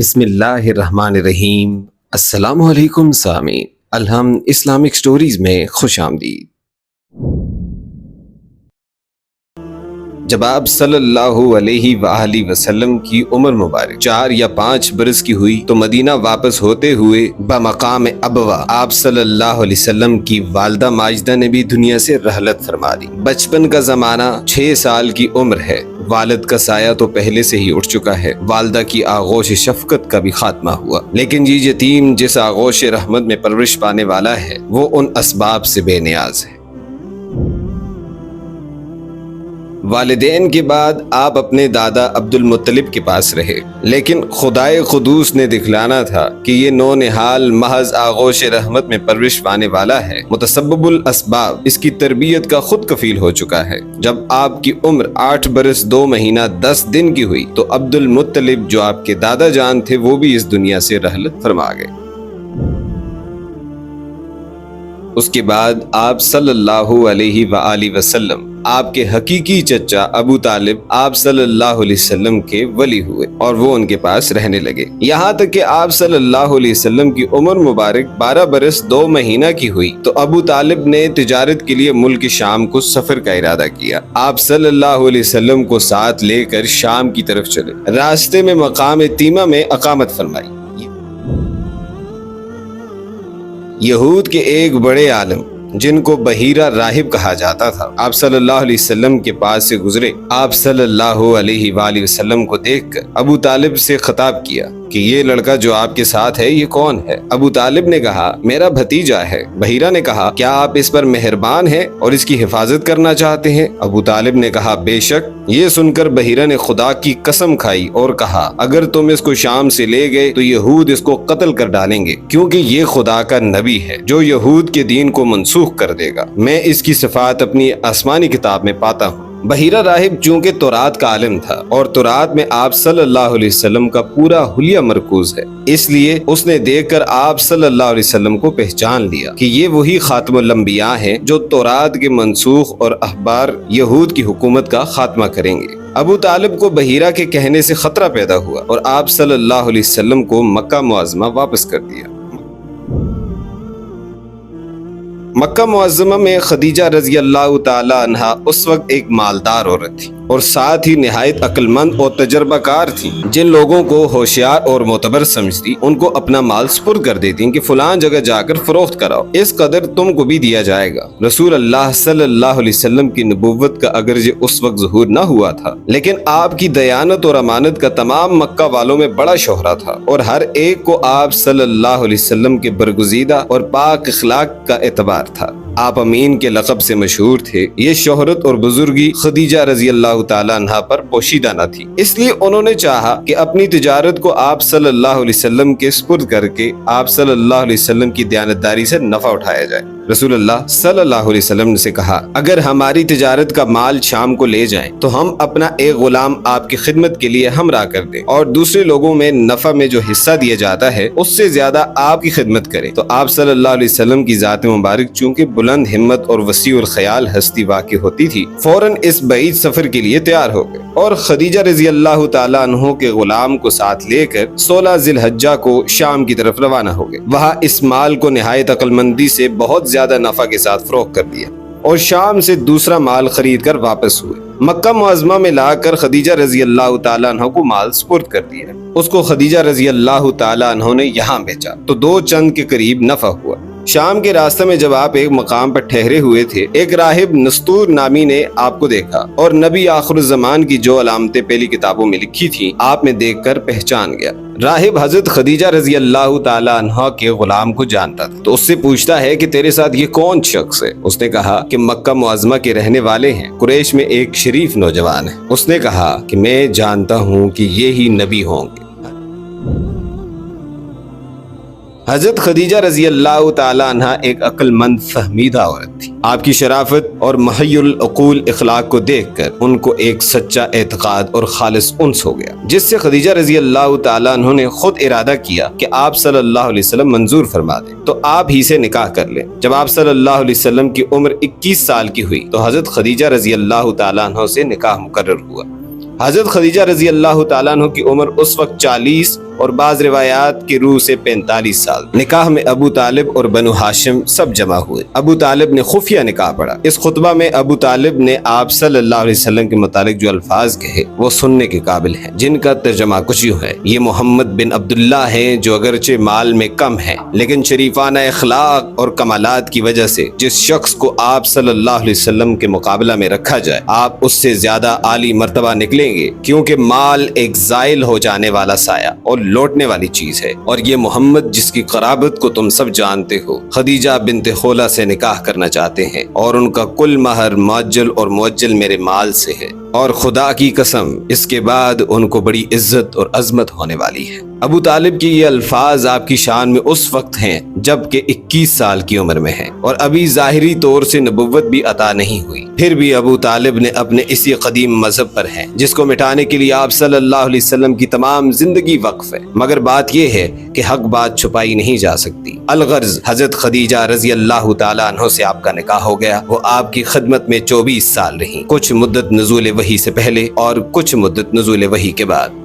بسم اللہ الرحمن الرحیم۔ السلام علیکم سامعین، الحمد اسلامک سٹوریز میں خوش آمدید۔ جب آپ صلی اللہ علیہ وآلہ وسلم کی عمر مبارک 4 یا 5 برس کی ہوئی تو مدینہ واپس ہوتے ہوئے بمقام ابوا آپ صلی اللہ علیہ وسلم کی والدہ ماجدہ نے بھی دنیا سے رحلت فرما دی۔ بچپن کا زمانہ 6 سال کی عمر ہے۔ والد کا سایہ تو پہلے سے ہی اٹھ چکا ہے، والدہ کی آغوش شفقت کا بھی خاتمہ ہوا، لیکن یہ یتیم جس آغوش رحمت میں پرورش پانے والا ہے وہ ان اسباب سے بے نیاز ہے۔ والدین کے بعد آپ اپنے دادا عبد المطلب کے پاس رہے، لیکن خدائے قدوس نے دکھلانا تھا کہ یہ نونہال محض آغوش رحمت میں پرورش پانے والا ہے، متسبب الاسباب اس کی تربیت کا خود کفیل ہو چکا ہے۔ جب آپ کی عمر 8 برس 2 مہینہ 10 دن کی ہوئی تو عبد المطلب جو آپ کے دادا جان تھے وہ بھی اس دنیا سے رحلت فرما گئے۔ اس کے بعد آپ صلی اللہ علیہ وآلہ وسلم آپ کے حقیقی چچا ابو طالب آپ صلی اللہ علیہ وسلم کے ولی ہوئے اور وہ ان کے پاس رہنے لگے، یہاں تک کہ آپ صلی اللہ علیہ وسلم کی عمر مبارک 12 برس 2 مہینہ کی ہوئی تو ابو طالب نے تجارت کے لیے ملک شام کو سفر کا ارادہ کیا۔ آپ صلی اللہ علیہ وسلم کو ساتھ لے کر شام کی طرف چلے، راستے میں مقام تیمہ میں اقامت فرمائی۔ یہود کے ایک بڑے عالم جن کو بحیرہ راہب کہا جاتا تھا آپ صلی اللہ علیہ وسلم کے پاس سے گزرے۔ آپ صلی اللہ علیہ وآلہ وسلم کو دیکھ کر ابو طالب سے خطاب کیا کہ یہ لڑکا جو آپ کے ساتھ ہے یہ کون ہے؟ ابو طالب نے کہا میرا بھتیجا ہے۔ بحیرہ نے کہا کیا آپ اس پر مہربان ہیں اور اس کی حفاظت کرنا چاہتے ہیں؟ ابو طالب نے کہا بے شک۔ یہ سن کر بحیرہ نے خدا کی قسم کھائی اور کہا اگر تم اس کو شام سے لے گئے تو یہود اس کو قتل کر ڈالیں گے، کیونکہ یہ خدا کا نبی ہے جو یہود کے دین کو منسوخ کر دے گا۔ میں اس کی صفات اپنی آسمانی کتاب میں پاتا ہوں۔ بحیرہ راہب چونکہ تورات کا عالم تھا اور تورات میں آپ صلی اللہ علیہ وسلم کا پورا حلیہ مرکوز ہے، اس لیے اس نے دیکھ کر آپ صلی اللہ علیہ وسلم کو پہچان لیا کہ یہ وہی خاتم الانبیاء ہیں جو تورات کے منسوخ اور احبار یہود کی حکومت کا خاتمہ کریں گے۔ ابو طالب کو بحیرہ کے کہنے سے خطرہ پیدا ہوا اور آپ صلی اللہ علیہ وسلم کو مکہ معظمہ واپس کر دیا۔ مکہ معظمہ میں خدیجہ رضی اللہ تعالی عنہا اس وقت ایک مالدار عورت تھی اور ساتھ ہی نہایت عقل مند اور تجربہ کار تھی۔ جن لوگوں کو ہوشیار اور معتبر سمجھتی ان کو اپنا مال سپرد کر دیتی کہ فلاں جگہ جا کر فروخت کراؤ، اس قدر تم کو بھی دیا جائے گا۔ رسول اللہ صلی اللہ علیہ وسلم کی نبوت کا اگرچہ اس وقت ظہور نہ ہوا تھا، لیکن آپ کی دیانت اور امانت کا تمام مکہ والوں میں بڑا شہرہ تھا اور ہر ایک کو آپ صلی اللہ علیہ وسلم کے برگزیدہ اور پاک اخلاق کا اعتبار تھا۔ آپ امین کے لقب سے مشہور تھے۔ یہ شہرت اور بزرگی خدیجہ رضی اللہ تعالی عنہا پر پوشیدہ نہ تھی، اس لیے انہوں نے چاہا کہ اپنی تجارت کو آپ صلی اللہ علیہ وسلم کے سپرد کر کے آپ صلی اللہ علیہ وسلم کی دیانتداری سے نفع اٹھایا جائے۔ رسول اللہ صلی اللہ علیہ وسلم نے سے کہا اگر ہماری تجارت کا مال شام کو لے جائیں تو ہم اپنا ایک غلام آپ کی خدمت کے لیے ہمراہ کر دیں اور دوسرے لوگوں میں نفع میں جو حصہ دیا جاتا ہے اس سے زیادہ آپ کی خدمت کریں۔ تو آپ صلی اللہ علیہ وسلم کی ذات مبارک چونکہ بلند ہمت اور وسیع الخیال ہستی واقع ہوتی تھی، فوراً اس بعید سفر کے لیے تیار ہو گئے اور خدیجہ رضی اللہ تعالی عنہ کے غلام کو ساتھ لے کر 16 ذی الحجہ کو شام کی طرف روانہ ہو گئے۔ وہاں اس مال کو نہایت عقل مندی سے بہت زیادہ نفع کے ساتھ فروخت کر دیا اور شام سے دوسرا مال خرید کر واپس ہوئے۔ مکہ معظمہ میں لا کر خدیجہ رضی اللہ تعالی عنہ کو مال سپرد کر دیا۔ اس کو خدیجہ رضی اللہ تعالی عنہ نے یہاں بیچا تو 2 چند کے قریب نفع ہوا۔ شام کے راستے میں جب آپ ایک مقام پر ٹھہرے ہوئے تھے، ایک راہب نستور نامی نے آپ کو دیکھا اور نبی آخر الزمان کی جو علامتیں پہلی کتابوں میں لکھی تھیں آپ میں دیکھ کر پہچان گیا۔ راہب حضرت خدیجہ رضی اللہ تعالی عنہ کے غلام کو جانتا تھا تو اس سے پوچھتا ہے کہ تیرے ساتھ یہ کون شخص ہے؟ اس نے کہا کہ مکہ معظمہ کے رہنے والے ہیں، قریش میں ایک شریف نوجوان ہے۔ اس نے کہا کہ میں جانتا ہوں کہ یہی نبی ہوں گے۔ حضرت خدیجہ رضی اللہ تعالی عنہ ایک عقل مند فہمیدہ عورت تھی۔ آپ کی شرافت اور محی العقول اخلاق کو دیکھ کر ان کو ایک سچا اعتقاد اور خالص انس ہو گیا، جس سے خدیجہ رضی اللہ تعالی عنہ نے خود ارادہ کیا کہ آپ صلی اللہ علیہ وسلم منظور فرما دیں تو آپ ہی سے نکاح کر لیں۔ جب آپ صلی اللہ علیہ وسلم کی عمر 21 سال کی ہوئی تو حضرت خدیجہ رضی اللہ تعالی عنہ سے نکاح مقرر ہوا۔ حضرت خدیجہ رضی اللہ تعالیٰ عنہ کی عمر اس وقت 40 اور بعض روایات کی روح سے 45 سال۔ نکاح میں ابو طالب اور بنو ہاشم سب جمع ہوئے۔ ابو طالب نے خفیہ نکاح پڑھا۔ اس خطبہ میں ابو طالب نے آپ صلی اللہ علیہ وسلم کے متعلق جو الفاظ کہے وہ سننے کے قابل ہیں، جن کا ترجمہ کچھ یوں ہے: یہ محمد بن عبداللہ ہیں جو اگرچہ مال میں کم ہیں لیکن شریفانہ اخلاق اور کمالات کی وجہ سے جس شخص کو آپ صلی اللہ علیہ وسلم کے مقابلہ میں رکھا جائے آپ اس سے زیادہ عالی مرتبہ نکلیں گے، کیونکہ مال ایک زائل ہو جانے والا سایہ اور لوٹنے والی چیز ہے، اور یہ محمد جس کی قرابت کو تم سب جانتے ہو خدیجہ بنت خولہ سے نکاح کرنا چاہتے ہیں، اور ان کا کل مہر معجل اور موجل میرے مال سے ہے، اور خدا کی قسم اس کے بعد ان کو بڑی عزت اور عظمت ہونے والی ہے۔ ابو طالب کی یہ الفاظ آپ کی شان میں اس وقت ہیں جب کہ 21 سال کی عمر میں ہیں اور ابھی ظاہری طور سے نبوت بھی عطا نہیں ہوئی، پھر بھی ابو طالب نے اپنے اسی قدیم مذہب پر ہیں جس کو مٹانے کے لیے آپ صلی اللہ علیہ وسلم کی تمام زندگی وقف ہے، مگر بات یہ ہے کہ حق بات چھپائی نہیں جا سکتی۔ الغرض حضرت خدیجہ رضی اللہ تعالیٰ عنہ سے آپ کا نکاح ہو گیا۔ وہ آپ کی خدمت میں 24 سال رہیں، کچھ مدت نزول وحی سے پہلے اور کچھ مدت نزول وحی کے بعد۔